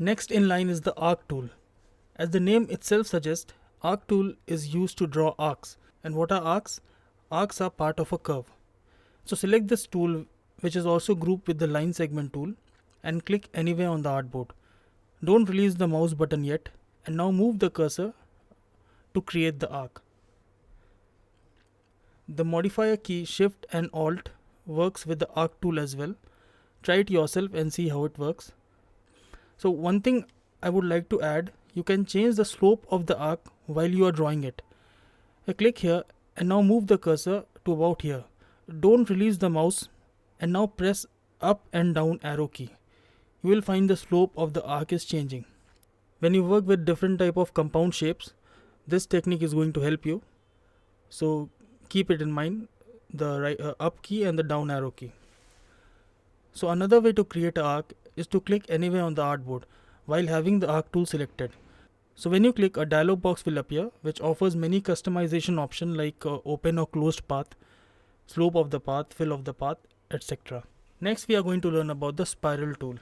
Next in line is the arc tool. As the name itself suggests, arc tool is used to draw arcs. And what are arcs? Arcs are part of a curve. So select this tool, which is also grouped with the line segment tool, and click anywhere on the artboard. Don't release the mouse button yet, and now move the cursor to create the arc. The modifier key Shift and Alt works with the arc tool as well. Try it yourself and see how it works. So one thing I would like to add, you can change the slope of the arc while you are drawing it. Click here and now move the cursor to about here. Don't release the mouse and now press up and down arrow key. You will find the slope of the arc is changing. When you work with different type of compound shapes, this technique is going to help you. So keep it in mind, the up key and the down arrow key. So another way to create an arc is to click anywhere on the artboard while having the arc tool selected. So when you click, a dialog box will appear which offers many customization options like open or closed path, slope of the path, fill of the path, etc. Next we are going to learn about the spiral tool.